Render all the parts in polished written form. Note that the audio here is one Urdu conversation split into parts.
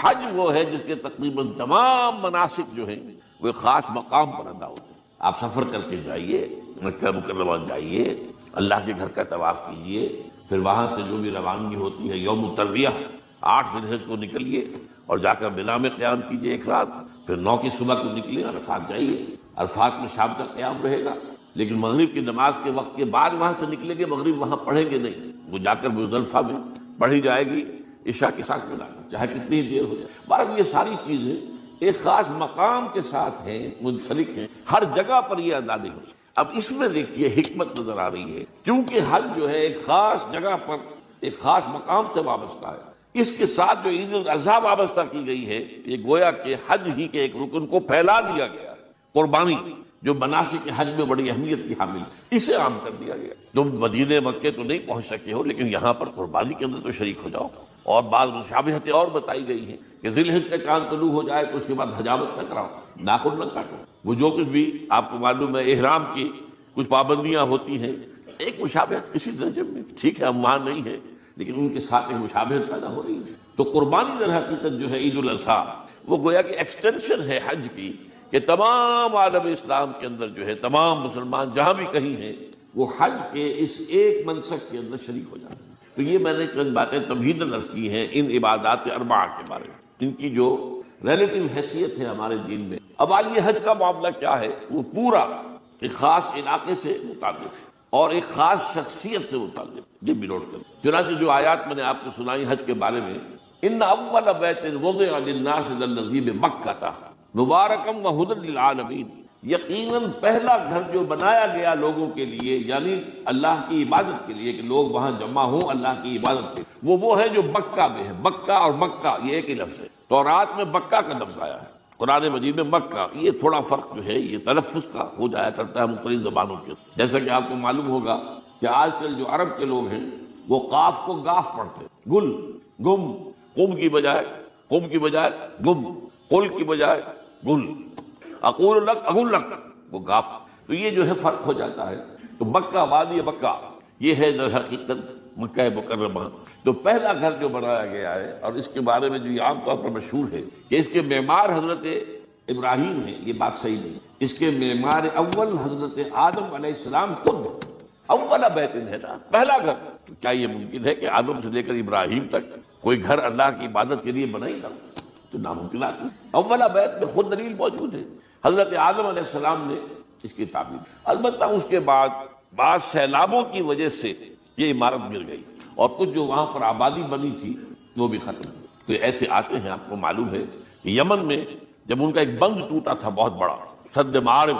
حج وہ ہے جس کے تقریباً تمام مناسک جو ہیں وہ ایک خاص مقام پر ادا ہوتے ہیں۔ آپ سفر کر کے جائیے، مکہ مکرمہ جائیے، اللہ کے گھر کا طواف کیجیے، پھر وہاں سے جو بھی روانگی ہوتی ہے یوم الترویہ 8 ذی الحجہ کو نکلیے اور جا کر منا میں قیام کیجیے ایک رات، پھر 9 کی صبح کو نکلے عرفات جائیے، عرفات میں شام تک قیام رہے گا، لیکن مغرب کی نماز کے وقت کے بعد وہاں سے نکلیں گے، مغرب وہاں پڑھیں گے نہیں، وہ جا کر مزدلفہ میں پڑھی جائے گی عشاء کے ساتھ ملانا، چاہے کتنی دیر ہو جائے۔ بہرحال یہ ساری چیزیں ایک خاص مقام کے ساتھ ہیں، منسلک ہیں، ہر جگہ پر یہ ادا نہیں ہو سکتا۔ اب اس میں دیکھیے حکمت نظر آ رہی ہے، چونکہ حج جو ہے ایک خاص جگہ پر ایک خاص مقام سے وابستہ ہے، اس کے ساتھ جو عید الاضحیٰ وابستہ کی گئی ہے، یہ گویا کہ حج ہی کے ایک رکن کو پھیلا دیا گیا ہے۔ قربانی جو مناسک حج میں بڑی اہمیت کی حامل ہے، اسے عام کر دیا گیا۔ تم مدینے مکے تو نہیں پہنچ سکے ہو، لیکن یہاں پر قربانی کے اندر تو شریک ہو جاؤ۔ اور بعض مشابہتیں اور بتائی گئی ہیں کہ ذی الحجہ کا چاند طلوع ہو جائے تو اس کے بعد حجامت نہ کراؤ، ناخن نہ کاٹو، وہ جو کچھ بھی آپ کو معلوم ہے احرام کی کچھ پابندیاں ہوتی ہیں، ایک مشابہت کسی درجے میں ٹھیک ہے، ہم مان نہیں ہے، لیکن ان کے ساتھ ایک مشابہت پیدا ہو رہی ہے۔ تو قربانی در حقیقت جو ہے عید الاضحیٰ وہ گویا کہ ایکسٹینشن ہے حج کی، کہ تمام عالم اسلام کے اندر جو ہے تمام مسلمان جہاں بھی کہیں ہیں وہ حج کے اس ایک منسک کے اندر شریک ہو جاتے ہیں۔ تو یہ میں نے چند باتیں تمہیداً عرض کی ہیں ان عبادات اربعہ کے بارے میں، ان کی جو ریلیٹیو حیثیت ہے ہمارے دین میں۔ اب آئیے حج کا معاملہ کیا ہے، وہ پورا ایک خاص علاقے سے متعلق ہے اور ایک خاص شخصیت سے متعلق، یہ بھی نوٹ کریں۔ چنانچہ جو آیات میں نے آپ کو سنائی حج کے بارے میں، ان اول بیت وضع للناس للذی بمکہ مبارکا وہدی للعالمین، یقیناً پہلا گھر جو بنایا گیا لوگوں کے لیے، یعنی اللہ کی عبادت کے لیے، کہ لوگ وہاں جمع ہوں اللہ کی عبادت کے، وہ ہے جو مکہ میں ہے۔ مکہ اور مکہ یہ ایک ہی لفظ ہے، تورات میں مکہ کا لفظ آیا ہے، قرآن مجید میں مکہ، یہ تھوڑا فرق جو ہے یہ تلفظ کا ہو جایا کرتا ہے مختلف زبانوں کے۔ جیسا کہ آپ کو معلوم ہوگا کہ آج کل جو عرب کے لوگ ہیں وہ قاف کو گاف پڑھتے، گل، گم، قم کی بجائے گم، قل کی بجائے گل، اقول لک اقول لک، وہ گاف، تو یہ جو ہے فرق ہو جاتا ہے۔ تو مکہ، وادی مکہ، یہ ہے در حقیقت مکہ مکرمہ۔ تو پہلا گھر جو بنایا گیا ہے، اور اس کے بارے میں جو یہ عام طور پر مشہور ہے کہ اس کے معمار حضرت ابراہیم ہیں، یہ بات صحیح نہیں۔ اس کے معمار اول حضرت آدم علیہ السلام خود، اول بیت ہے نا، پہلا گھر۔ تو کیا یہ ممکن ہے کہ آدم سے لے کر ابراہیم تک کوئی گھر اللہ کی عبادت کے لیے بنا ہی نہ ہو؟ تو ناممکنات ہے۔ اولا بیت میں خود دلیل موجود ہے، حضرت آدم علیہ السلام نے اس کی تعمیر۔ البتہ اس کے بعد بعض سیلابوں کی وجہ سے یہ عمارت گر گئی اور کچھ جو وہاں پر آبادی بنی تھی وہ بھی ختم ہوئی۔ تو ایسے آتے ہیں، آپ کو معلوم ہے کہ یمن میں جب ان کا ایک بند ٹوٹا تھا بہت بڑا، سد معارب،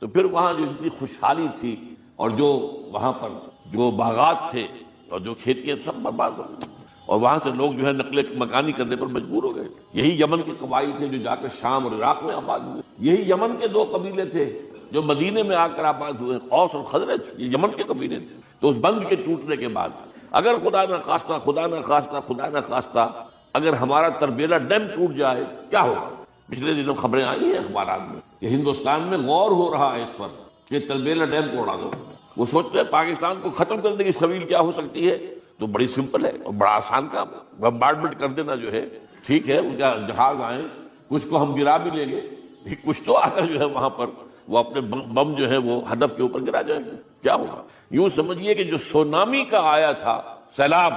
تو پھر وہاں جو اتنی خوشحالی تھی اور جو وہاں پر جو باغات تھے اور جو کھیتیاں سب برباد ہو گئی، اور وہاں سے لوگ جو ہے نقل مکانی کرنے پر مجبور ہو گئے۔ یہی یمن کے قبائل تھے جو جا کر شام اور عراق میں آباد ہوئے، یہی یمن کے 2 قبیلے تھے جو مدینے میں آ کر آباد ہوئے، اوس اور خزرج، یہ یمن کے قبیلے تھے۔ تو اس بند کے ٹوٹنے کے بعد اگر خدا نہ خواستہ اگر ہمارا تربیلا ڈیم ٹوٹ جائے کیا ہوگا؟ پچھلے دنوں خبریں آئی ہیں اخبارات میں کہ ہندوستان میں غور ہو رہا ہے اس پر کہ تربیلا ڈیم کو اڑا دو۔ وہ سوچتے ہیں پاکستان کو ختم کرنے کی سبیل کیا ہو سکتی ہے؟ تو بڑی سمپل ہے اور بڑا آسان کام ہے، بمبارڈمنٹ کر دینا جو ہے، ٹھیک ہے، ان کا جہاز آئیں، کچھ کو ہم گرا بھی لیں گے، کچھ تو آ کر جو ہے وہاں پر وہ اپنے بم جو ہے وہ ہدف کے اوپر گرا جائیں گے، کیا ہوگا؟ یوں سمجھیے کہ جو سونامی کا آیا تھا سیلاب،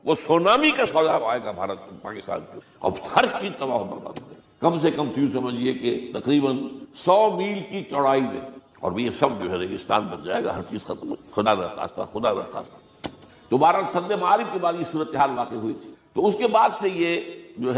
وہ سونامی کا سیلاب آئے گا بھارت پاکستان کو، اور ہر چیز تباہ و برباد ہو جائے۔ کم سے کم یوں سمجھیے کہ تقریباً 100 میل کی چوڑائی میں، اور یہ سب جو ہے ریگستان بن جائے گا، ہر چیز ختم ہو، خدا نہ خواستہ۔ تو بہرحال سد معارف کے بعد یہ صورتحال واقع ہوئی تھی۔ تو اس کے بعد سے یہ جو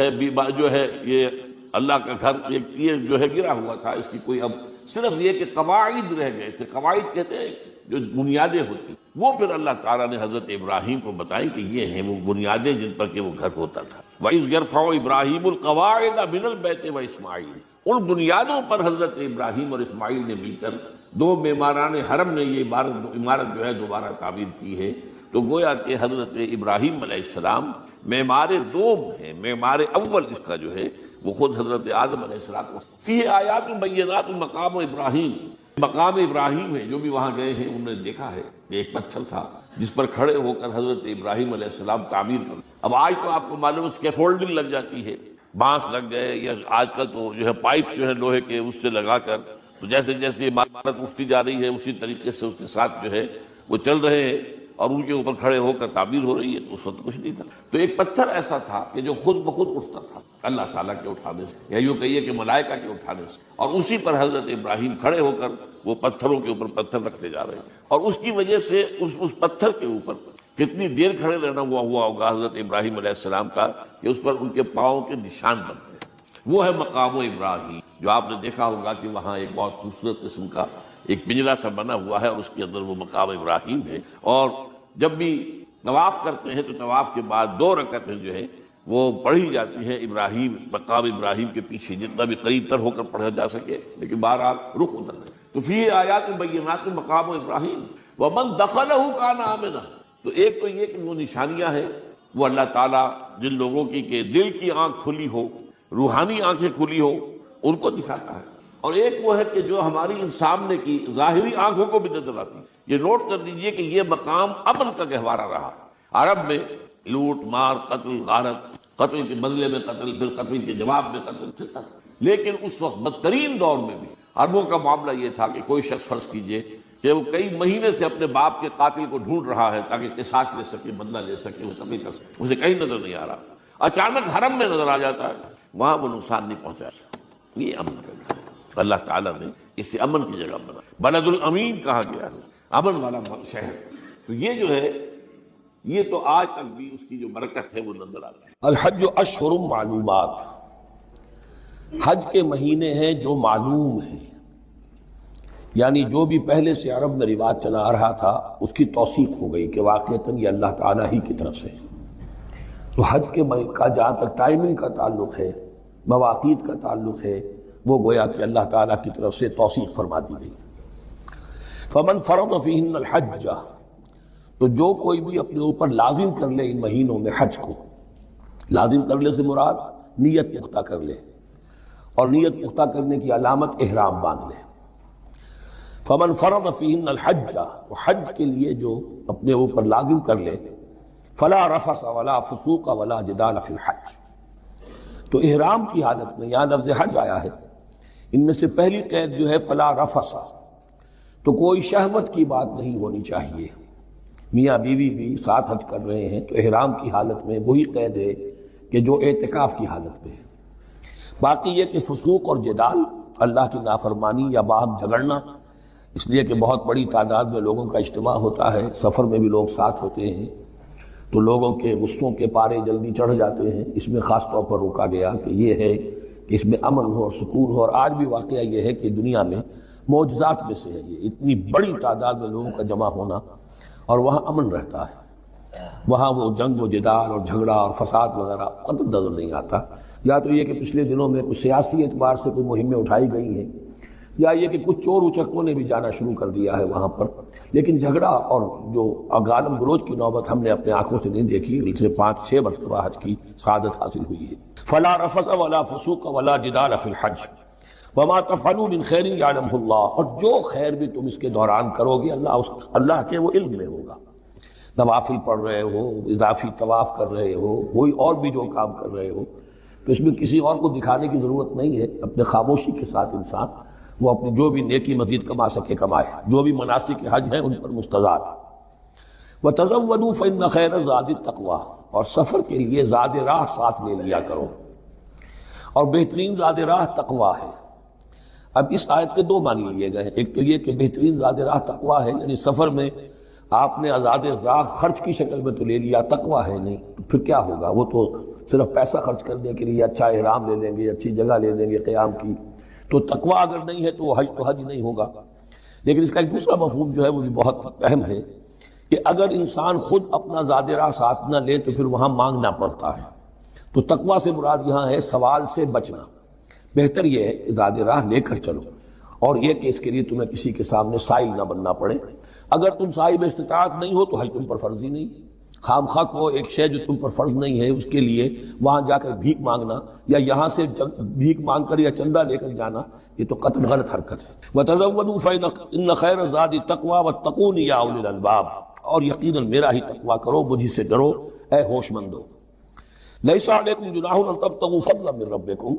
ہے یہ اللہ کا گھر یہ جو ہے گرا ہوا تھا، اس کی کوئی اب صرف یہ کہ قواعد رہ گئے تھے۔ قواعد کہتے ہیں جو بنیادیں ہوتی، وہ پھر اللہ تعالیٰ نے حضرت ابراہیم کو بتائی کہ یہ ہیں وہ بنیادیں جن پر کہ وہ گھر ہوتا تھا۔ وَإِذْ يَرْفَعُ إِبْرَاہِيمُ الْقَوَاعِدَ مِنَ الْبَيْتِ وَإِسْمَاعِيلُ، ان بنیادوں پر حضرت ابراہیم اور اسماعیل نے مل کر 2 معماران حرم نے یہ عمارت جو ہے دوبارہ تعمیر کی ہے۔ تو گویا کہ حضرت ابراہیم علیہ السلام معمار دوم ہے، معمار اول اس کا جو ہے وہ خود حضرت آدم علیہ السلام۔ فیہ آیات بینات مقام ابراہیم، مقام ابراہیم ہے، جو بھی وہاں گئے ہیں انہوں نے دیکھا ہے کہ ایک پتھر تھا جس پر کھڑے ہو کر حضرت ابراہیم علیہ السلام تعمیر کر۔ اب آج تو آپ کو معلوم اسکیفولڈنگ لگ جاتی ہے، بانس لگ گئے یا آج کل تو جو ہے پائپ جو ہے لوہے کے اس سے لگا کر، تو جیسے جیسے عمارت اٹھتی جا رہی ہے اسی طریقے سے اس کے ساتھ جو ہے وہ چل رہے ہیں اور ان کے اوپر کھڑے ہو کر تعبیر ہو رہی ہے، تو اس وقت کچھ نہیں تھا۔ تو ایک پتھر ایسا تھا کہ جو خود بخود اٹھتا تھا اللہ تعالیٰ کے اٹھانے سے، یا یوں کہیے کہ ملائکہ کے اٹھانے سے، اور اسی پر حضرت ابراہیم کھڑے ہو کر وہ پتھروں کے اوپر پتھر رکھتے جا رہے ہیں، اور اس کی وجہ سے اس پتھر کے اوپر کتنی دیر کھڑے رہنا ہوا ہوگا حضرت ابراہیم علیہ السلام کا کہ اس پر ان کے پاؤں کے نشان بن گئے۔ وہ ہے مقام ابراہیم، جو آپ نے دیکھا ہوگا کہ وہاں ایک بہت خوبصورت قسم کا ایک پنجرا سا بنا ہوا ہے اور اس کے اندر وہ مقام ابراہیم ہے۔ اور جب بھی طواف کرتے ہیں تو طواف کے بعد 2 رکعتیں جو ہے وہ پڑھی جاتی ہیں ابراہیم، مقام ابراہیم کے پیچھے جتنا بھی قریب تر ہو کر پڑھا جا سکے، لیکن بہرحال رخ ادھر ہے۔ تو فی آیات بینات مقام ابراہیم ومن دخلہ کان آمنا، تو ایک تو یہ کہ وہ نشانیاں ہیں وہ اللہ تعالیٰ جن لوگوں کی کہ دل کی آنکھ کھلی ہو، روحانی آنکھیں کھلی ہو، ان کو دکھاتا ہے، اور ایک وہ ہے کہ جو ہماری ان سامنے کی ظاہری آنکھوں کو بھی نظر آتی ہے۔ یہ نوٹ کر لیجئے کہ یہ مقام امن کا گہوارہ رہا۔ عرب میں لوٹ مار، قتل غارت، قتل کے بدلے میں قتل، پھر قتل کے جواب میں قتل چلتا تھا، لیکن اس وقت بدترین دور میں بھی عربوں کا معاملہ یہ تھا کہ کوئی شخص فرض کیجئے کہ وہ کئی مہینے سے اپنے باپ کے قاتل کو ڈھونڈ رہا ہے تاکہ قصاص لے سکے، بدلہ لے سکے، وہ قتل کر سکے، اسے کہیں نظر نہیں آ رہا، اچانک حرم میں نظر آ جاتا ہے، وہاں وہ نقصان نہیں پہنچایا۔ یہ امن کا گھر ہے، اللہ تعالیٰ نے اسے امن کی جگہ بنا، بلد الامین کہا گیا ہے، امن والا شہر۔ تو یہ جو ہے یہ تو آج تک بھی اس کی جو برکت ہے وہ نظر آتی ہے۔ الحج اشہر معلومات، حج کے مہینے ہیں جو معلوم ہیں، یعنی جو بھی پہلے سے عرب میں رواج چلا آ رہا تھا اس کی توثیق ہو گئی کہ واقعتاً یہ اللہ تعالیٰ ہی کی طرف سے۔ تو حج کے کا جہاں تک ٹائمنگ کا تعلق ہے، مواقیت کا تعلق ہے، وہ گویا کہ اللہ تعالیٰ کی طرف سے توثیق فرما دی گئی۔ فمن فرض فیہن الحج، تو جو کوئی بھی اپنے اوپر لازم کر لے ان مہینوں میں حج کو، لازم کر لے سے مراد نیت پختہ کر لے، اور نیت پختہ کرنے کی علامت احرام باندھ لے۔ فمن فرض فیہن الحج، تو حج کے لیے جو اپنے اوپر لازم کر لے، فلا رفث ولا فسوق ولا جدال فی الحج، تو احرام کی حالت میں یہاں لفظ حج آیا ہے، ان میں سے پہلی قید جو ہے فلا رفث، تو کوئی شہوت کی بات نہیں ہونی چاہیے۔ میاں بیوی بھی ساتھ حج کر رہے ہیں تو احرام کی حالت میں وہی قید ہے کہ جو اعتکاف کی حالت میں ہے۔ باقی یہ کہ فسوق اور جدال، اللہ کی نافرمانی یا باہم جھگڑنا، اس لیے کہ بہت بڑی تعداد میں لوگوں کا اجتماع ہوتا ہے، سفر میں بھی لوگ ساتھ ہوتے ہیں، تو لوگوں کے غصوں کے پارے جلدی چڑھ جاتے ہیں، اس میں خاص طور پر روکا گیا کہ یہ ہے کہ اس میں امن ہو اور سکون ہو۔ اور آج بھی واقعہ یہ ہے کہ دنیا میں معجزات میں سے ہے یہ، اتنی بڑی تعداد میں لوگوں کا جمع ہونا، اور وہاں امن رہتا ہے، وہاں وہ جنگ و جدال اور جھگڑا اور فساد وغیرہ قطع نظر نہیں آتا۔ یا تو یہ کہ پچھلے دنوں میں کچھ سیاسی اعتبار سے کوئی مہمیں اٹھائی گئی ہیں، یا یہ کہ کچھ چور اچکوں نے بھی جانا شروع کر دیا ہے وہاں پر، لیکن جھگڑا اور جو غالم گلوچ کی نوبت ہم نے اپنے آنکھوں سے نہیں دیکھی، اسے 5-6 مرتبہ حج کی سعادت حاصل ہوئی ہے۔ فلا رفث ولا فسوق ولا جدال فی الحج وما تفعلوا من خیر یعلمہ اللہ، اور جو خیر بھی تم اس کے دوران کرو گے اللہ کے وہ علم میں ہوگا۔ نوافل پڑھ رہے ہو، اضافی طواف کر رہے ہو، کوئی اور بھی جو کام کر رہے ہو، تو اس میں کسی اور کو دکھانے کی ضرورت نہیں ہے، اپنے خاموشی کے ساتھ انسان وہ اپنی جو بھی نیکی مزید کما سکے کمائے، جو بھی مناسک حج ہیں ان پر مستزاد۔ وَتَزَوَّدُوا فَإِنَّ خَيْرَ الزَّادِ التَّقْوَىٰ، اور سفر کے لیے زاد راہ ساتھ لے لیا کرو، اور بہترین زاد راہ تقویٰ ہے۔ اب اس آیت کے 2 معنی لیے گئے ہیں، ایک تو یہ کہ بہترین زاد راہ تقویٰ ہے، یعنی سفر میں آپ نے زاد راہ خرچ کی شکل میں تو لے لیا، تقویٰ ہے نہیں، تو پھر کیا ہوگا؟ وہ تو صرف پیسہ خرچ کرنے کے لیے اچھا احرام لے لیں گے، اچھی جگہ لے لیں گے قیام کی، تو تقویٰ اگر نہیں ہے تو وہ حج نہیں ہوگا۔ لیکن اس کا ایک دوسرا مفہوم جو ہے وہ بھی بہت اہم ہے کہ اگر انسان خود اپنا زاد راہ ساتھ نہ لے تو پھر وہاں مانگنا پڑتا ہے، تو تقویٰ سے مراد یہاں ہے سوال سے بچنا۔ بہتر یہ ہے زاد راہ لے کر چلو، اور یہ کہ اس کے لیے تمہیں کسی کے سامنے سائل نہ بننا پڑے۔ اگر تم صاحب استطاعت نہیں ہو تو حج تم پر فرض ہی نہیں ہے۔ خام خواہ کو ایک شے جو تم پر فرض نہیں ہے اس کے لیے وہاں جا کر بھیک مانگنا، یا یہاں سے بھیک مانگ کر یا چندہ لے کر جانا، یہ تو قطعاً غلط حرکت ہے۔ وَتَزَوَّدُوا فَإِنَّ خَيْرَ الزَّادِ التَّقْوَىٰ وَاتَّقُونِ يَا أُولِي الْأَلْبَابِ، اور یقیناً میرا ہی تقویٰ کرو، مجھ سے ڈرو اے ہوش مندو۔ لیس علیکم جناح ان تبتغوا فضلا من ربکم،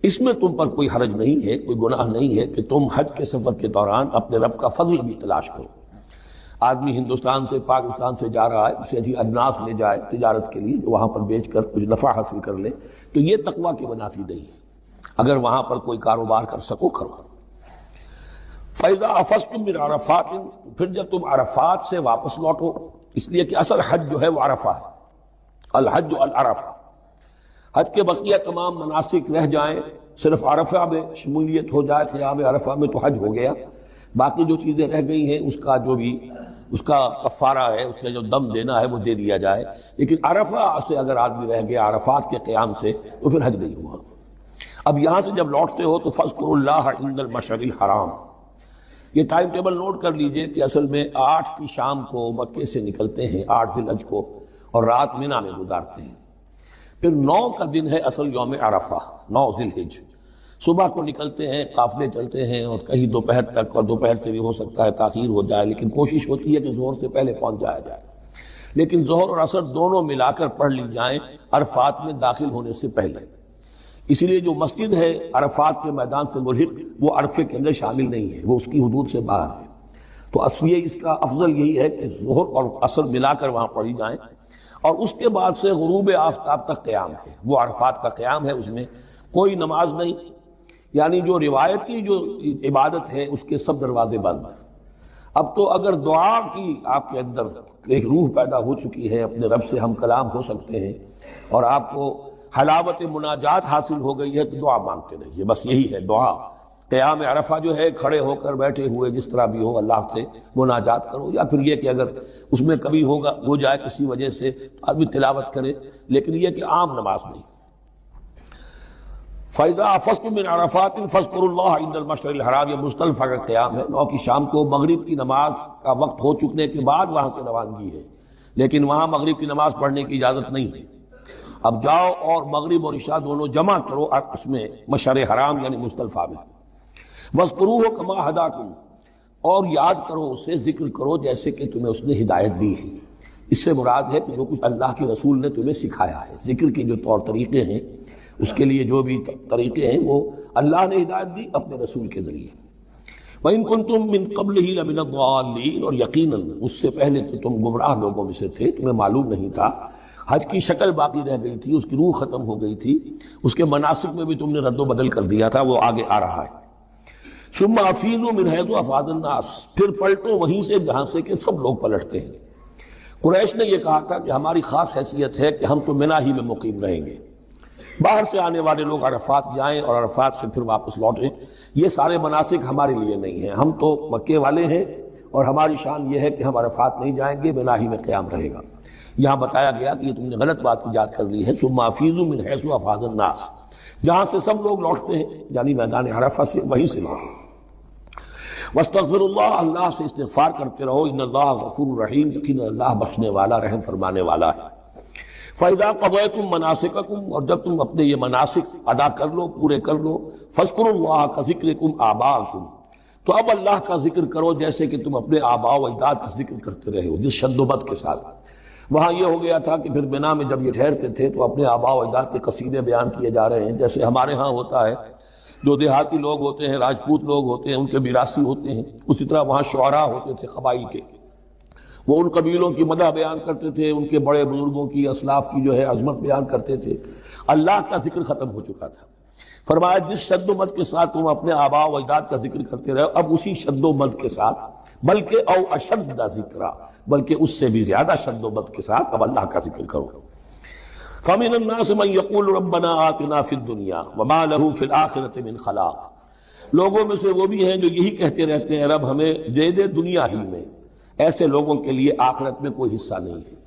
اس میں تم پر کوئی حرج نہیں ہے، کوئی گناہ نہیں ہے کہ تم حج کے سفر کے دوران اپنے رب کا فضل بھی تلاش کرو۔ آدمی ہندوستان سے پاکستان سے جا رہا ہے، اسے اچھی اجناس لے جائے تجارت کے لیے، جو وہاں پر بیچ کر کچھ نفع حاصل کر لے، تو یہ تقویٰ کی منافی نہیں ہے۔ اگر وہاں پر کوئی کاروبار کر سکو کرو۔ فَإِذَا أَفَضْتُم مِّنْ عَرَفَاتٍ، پھر جب تم عرفات سے واپس لوٹو، اس لیے کہ اصل حج جو ہے وہ عرفہ ہے، الحج العرفہ۔ حج کے بقیہ تمام مناسک رہ جائیں، صرف عرفہ میں شمولیت ہو جائے، قیام عرفہ میں تو حج ہو گیا، باقی جو چیزیں رہ گئی ہیں اس کا جو بھی اس کا کفارہ ہے، اس میں جو دم دینا ہے وہ دے دیا جائے۔ لیکن عرفہ سے اگر آدمی رہ گیا عرفات کے قیام سے تو پھر حج نہیں ہوا۔ اب یہاں سے جب لوٹتے ہو تو فاذکروا اللہ عند المشعر الحرام، یہ ٹائم ٹیبل نوٹ کر لیجئے کہ اصل میں 8 کی شام کو مکے سے نکلتے ہیں 8 ذی الحج کو، اور رات منی میں گزارتے ہیں۔ پھر 9 کا دن ہے اصل یوم عرفہ، 9 ذی الحج، صبح کو نکلتے ہیں، قافلے چلتے ہیں، اور کہیں دوپہر تک، اور دوپہر سے بھی ہو سکتا ہے تاخیر ہو جائے، لیکن کوشش ہوتی ہے کہ ظہر سے پہلے پہنچ جایا جائے، لیکن ظہر اور عصر دونوں ملا کر پڑھ لی جائیں عرفات میں داخل ہونے سے پہلے۔ اسی لیے جو مسجد ہے عرفات کے میدان سے ملحق، وہ عرفے کے اندر شامل نہیں ہے، وہ اس کی حدود سے باہر ہے۔ تو اصلی اس کا افضل یہی ہے کہ ظہر اور عصر ملا کر وہاں پڑھی جائیں، اور اس کے بعد سے غروب آفتاب تک قیام ہے، وہ عرفات کا قیام ہے، اس میں کوئی نماز نہیں، یعنی جو روایتی جو عبادت ہے اس کے سب دروازے بند۔ اب تو اگر دعا کی آپ کے اندر ایک روح پیدا ہو چکی ہے، اپنے رب سے ہم کلام ہو سکتے ہیں، اور آپ کو حلاوت مناجات حاصل ہو گئی ہے، تو دعا مانگتے رہیے، بس یہی ہے دعا۔ قیام عرفہ جو ہے کھڑے ہو کر بیٹھے ہوئے جس طرح بھی ہو اللہ سے مناجات کرو، یا پھر یہ کہ اگر اس میں کبھی ہو جائے کسی وجہ سے تو آدمی تلاوت کرے، لیکن یہ کہ عام نماز نہیں۔ فَإِذَا أَفَضْتُم مِّنْ عَرَفَاتٍ فاذكروا اللَّهَ عِندَ المشعر الحرام، یہ مزدلفہ کا قیام ہے، 9 کی شام کو مغرب کی نماز کا وقت ہو چکنے کے بعد وہاں سے روانگی ہے، لیکن وہاں مغرب کی نماز پڑھنے کی اجازت نہیں ہے۔ اب جاؤ اور مغرب اور عشاء دونوں جمع کرو اس میں مشعر حرام یعنی مزدلفہ میں۔ وَاذْكُرُوهُ كَمَا هَدَاكُمْ، اور یاد کرو اسے، ذکر کرو جیسے کہ تمہیں اس نے ہدایت دی ہے۔ اس سے مراد ہے کہ جو کچھ اللہ کے رسول نے تمہیں سکھایا ہے، ذکر کے جو طور طریقے ہیں، اس کے لیے جو بھی طریقے ہیں وہ اللہ نے ہدایت دی اپنے رسول کے ذریعے۔ وَإِن كُنتُم مِّن قَبْلِهِ لَمِنَ الضَّالِّينَ، اور یقیناً اس سے پہلے تو تم گمراہ لوگوں میں سے تھے، تمہیں معلوم نہیں تھا، حج کی شکل باقی رہ گئی تھی، اس کی روح ختم ہو گئی تھی، اس کے مناسک میں بھی تم نے رد و بدل کر دیا تھا، وہ آگے آ رہا ہے۔ ثم افیضوا من حیث افاض الناس، پھر پلٹو وہیں سے جہاں سے کہ سب لوگ پلٹتے ہیں۔ قریش نے یہ کہا تھا کہ ہماری خاص حیثیت ہے کہ ہم تو منی ہی میں مقیم رہیں گے، باہر سے آنے والے لوگ عرفات جائیں اور عرفات سے پھر واپس لوٹیں، یہ سارے مناسک ہمارے لیے نہیں ہیں، ہم تو مکے والے ہیں، اور ہماری شان یہ ہے کہ ہم عرفات نہیں جائیں گے، منی ہی میں قیام رہے گا۔ یہاں بتایا گیا کہ یہ تم نے غلط بات ایجاد کر لی ہے۔ ثم افیضوا من حیث افاض الناس، جہاں سے سب لوگ لوٹتے ہیں یعنی میدان عرفہ سے، وہیں سے لوٹیں۔ واستغفر اللہ، اللہ سے استغفار کرتے رہو، ان اللہ غفور رحیم، یقینا اللہ بخشنے والا رحم فرمانے والا ہے۔ فَإِذَا قَضَيْتُم مَّنَاسِكَكُمْ، اور جب تم اپنے یہ مناسک ادا کر لو، پورے کر لو، فاذكروا اللہ كذكركم آباءکم، تو اب اللہ کا ذکر کرو جیسے کہ تم اپنے آباء و اجداد کا ذکر کرتے رہے ہو، جس شد و بد کے ساتھ۔ وہاں یہ ہو گیا تھا کہ پھر بنا میں جب یہ ٹھہرتے تھے تو اپنے آباء و اجداد کے قصیدے بیان کیے جا رہے ہیں، جیسے ہمارے ہاں ہوتا ہے، جو دیہاتی لوگ ہوتے ہیں، راجپوت لوگ ہوتے ہیں، ان کے میراثی ہوتے ہیں، اسی طرح وہاں شعراء ہوتے تھے قبائل کے، وہ ان قبیلوں کی مدح بیان کرتے تھے، ان کے بڑے بزرگوں کی، اسلاف کی جو ہے عظمت بیان کرتے تھے۔ اللہ کا ذکر ختم ہو چکا تھا، فرمایا جس شد و مد کے ساتھ تم اپنے آباء و اجداد کا ذکر کرتے رہے، اب اسی شد و مد کے ساتھ، بلکہ او اشد ذکرا، بلکہ اس سے بھی زیادہ شد و مد کے ساتھ اب اللہ کا ذکر کرو۔ فَمِنَ النَّاسِ مَن يَقُولُ رَبَّنَا آتِنَا فِي الدُّنْيَا وَمَا لَهُ فِي الْآخِرَةِ مِنْ خَلَاقٍ، لوگوں میں سے وہ بھی ہیں جو یہی کہتے رہتے ہیں رب ہمیں دے دے دنیا ہی میں، ایسے لوگوں کے لیے آخرت میں کوئی حصہ نہیں ہے۔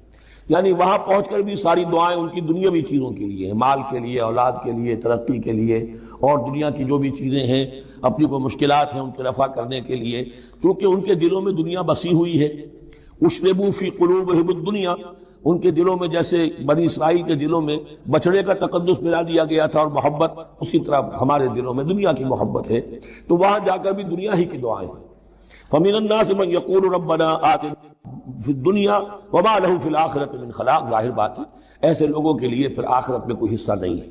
یعنی وہاں پہنچ کر بھی ساری دعائیں ان کی دنیاوی چیزوں کے لیے ہیں، مال کے لیے، اولاد کے لیے، ترقی کے لیے، اور دنیا کی جو بھی چیزیں ہیں، اپنی کوئی مشکلات ہیں ان کے رفع کرنے کے لیے، کیونکہ ان کے دلوں میں دنیا بسی ہوئی ہے۔ اشربوا فی قلوبہم الدنیا، ان کے دلوں میں جیسے بنی اسرائیل کے دلوں میں بچڑے کا تقدس ملا دیا گیا تھا اور محبت، اسی طرح ہمارے دلوں میں دنیا کی محبت ہے، تو وہاں جا کر بھی دنیا ہی کی دعائیں ہیں۔ فَمِنَ النَّاسِ مَن يَقُولُ رَبَّنَا آتِنَا فِي الدُّنْيَا وَمَا لَهُ فِي الْآخِرَةِ مِنْ خَلَاقٍ، ظاہر بات ہے ایسے لوگوں کے لیے پھر آخرت میں کوئی حصہ نہیں ہے۔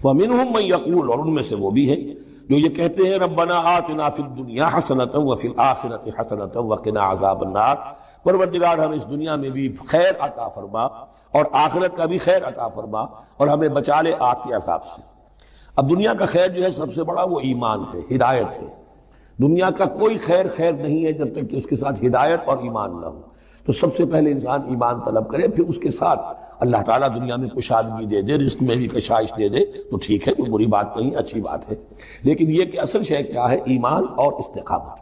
وَمِنْهُمْ مَنْ يَقُولُ، اور ان میں سے وہ بھی ہے جو یہ کہتے ہیں ربنا آتنا فی الدنیا حسنۃ وفی الآخرۃ حسنۃ وقنا عذاب النار، پروردگار ہمیں اس دنیا میں بھی خیر عطا فرما اور آخرت کا بھی خیر عطا فرما اور ہمیں بچا لے آگ کے عذاب سے۔ اب دنیا کا خیر جو ہے سب سے بڑا وہ ایمان ہے، ہدایت ہے۔ دنیا کا کوئی خیر نہیں ہے جب تک کہ اس کے ساتھ ہدایت اور ایمان نہ ہو۔ تو سب سے پہلے انسان ایمان طلب کرے، پھر اس کے ساتھ اللہ تعالیٰ دنیا میں کشادگی دے دے، رزق میں بھی کشائش دے دے تو ٹھیک ہے، کوئی بری بات نہیں، اچھی بات ہے۔ لیکن یہ کہ اصل شے کیا ہے؟ ایمان اور استقامت۔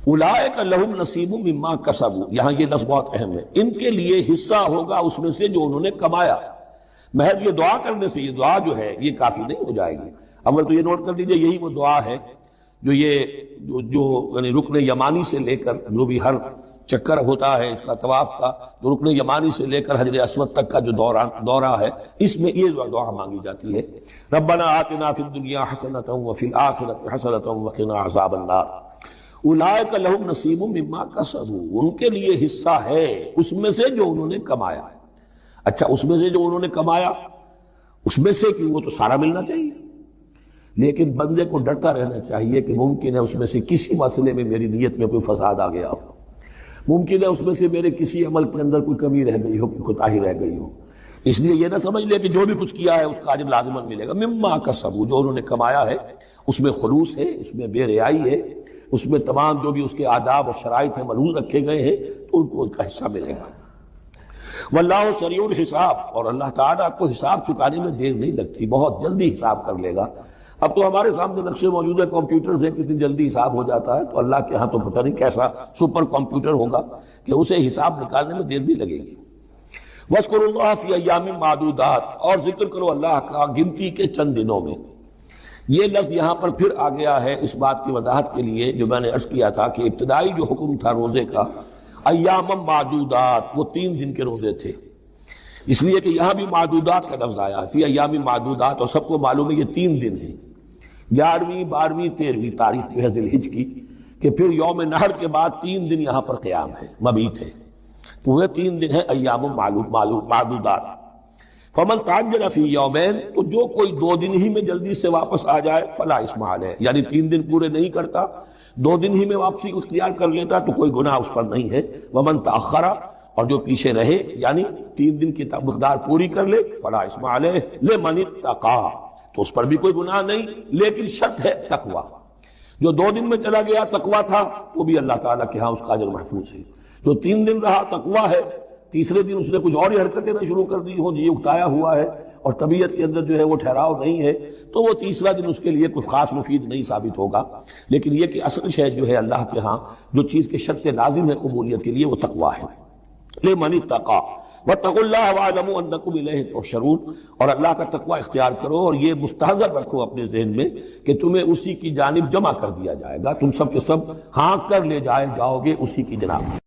اولئک لہم نصیب مما کسبوا، یہاں یہ لفظ بہت اہم ہے، ان کے لیے حصہ ہوگا اس میں سے جو انہوں نے کمایا۔ محض یہ دعا کرنے سے یہ دعا جو ہے یہ کافی نہیں ہو جائے گی۔ اول تو یہ نوٹ کر لیجئے، یہی وہ دعا ہے جو یعنی رکن یمانی سے لے کر جو بھی ہر چکر ہوتا ہے اس کا طواف کا، تو رکن یمانی سے لے کر حجر اسود تک کا جو دورہ ہے، اس میں یہ دعا مانگی جاتی ہے، ربنا آتنا فی الدنیا حسنۃ وفی الآخرۃ حسنۃ وقنا عذاب النار اولئک لہم نصیب مما کسبوا، ان کے لیے حصہ ہے اس میں سے جو انہوں نے کمایا۔ اچھا، اس میں سے جو انہوں نے کمایا، اس میں سے کہ وہ تو سارا ملنا چاہیے، لیکن بندے کو ڈرتا رہنا چاہیے کہ ممکن ہے اس میں سے کسی مسئلے میں میری نیت میں کوئی فساد آ گیا ہو، ممکن ہے اس میں سے میرے کسی عمل کے اندر کوئی کمی رہ گئی ہو، کوئی کوتاہی رہ گئی ہو۔ اس لیے یہ نہ سمجھ لے کہ جو بھی کچھ کیا ہے اس کا اجر لازماً ملے گا۔ مما کسبوا، جو انہوں نے کمایا ہے اس میں خلوص ہے، اس میں بے حیائی ہے، اس میں تمام جو بھی اس کے آداب اور شرائط ہیں ملحوظ رکھے گئے ہیں، تو ان کو ان کا حصہ ملے گا۔ واللہ سریع الحساب، اور اللہ تعالیٰ کو حساب چکانے میں دیر نہیں لگتی، بہت جلدی حساب کر لے گا۔ اب تو ہمارے سامنے نقشے موجود ہے، کمپیوٹرز ہیں، کتنی جلدی حساب ہو جاتا ہے، تو اللہ کے ہاں تو پتہ نہیں کیسا سپر کمپیوٹر ہوگا کہ اسے حساب نکالنے میں دیر بھی لگے گی۔ وَاذْكُرُوا اللَّهَ فِي أَيَّامٍ مَّعْدُودَاتٍ، اور ذکر کرو اللہ کا گنتی کے چند دنوں میں۔ یہ لفظ یہاں پر پھر آ گیا ہے اس بات کی وضاحت کے لیے جو میں نے عرض کیا تھا کہ ابتدائی جو حکم تھا روزے کا، ایام معدودات، وہ 3 دن کے روزے تھے، اس لیے کہ یہاں بھی معدودات کا لفظ آیا فی ایام معدودات، اور سب کو معلوم ہے یہ 3 دن ہیں، 11ویں 12ویں 13ویں تاریخ جو ہے ذی الحج کی، کہ پھر یوم نحر کے بعد 3 دن یہاں پر قیام ہے، مبیت ہے، تو وہ 3 دن ہے ایام معدودات۔ فمن تعجل فی یومین، تو جو کوئی 2 دن ہی میں جلدی سے واپس آ جائے فلا اثم علیہ، یعنی 3 دن پورے نہیں کرتا، 2 دن ہی میں واپسی کو اختیار کر لیتا تو کوئی گناہ اس پر نہیں ہے۔ ومن تأخر، اور جو پیچھے رہے یعنی 3 دن کی مقدار پوری کر لے فلا اثم علیہ لمن اتقی، تو اس پر بھی کوئی گناہ نہیں، لیکن شرط ہے تقوی۔ جو 2 دن میں چلا گیا تقوی تھا وہ بھی اللہ تعالیٰ کے ہاں اس کا اجر محفوظ ہے، جو 3 دن رہا تقوی ہے، تیسرے دن اس نے کچھ اور ہی حرکتیں نہ شروع کر دی ہوں، یہ اکتایا ہوا ہے اور طبیعت کے اندر جو ہے وہ ٹھہراؤ نہیں ہے، تو وہ تیسرا دن اس کے لیے کچھ خاص مفید نہیں ثابت ہوگا۔ لیکن یہ کہ اصل شے جو ہے اللہ کے ہاں جو چیز کے شرط لازم ہے قبولیت کے لیے وہ تقوی ہے۔ لمن اتقی واتقوا اللہ واعلموا انکم الیہ تحشرون، اور اللہ کا تقوی اختیار کرو اور یہ مستحضر رکھو اپنے ذہن میں کہ تمہیں اسی کی جانب جمع کر دیا جائے گا، تم سب کے سب ہانک کر لے جاؤ گے اسی کی جناب۔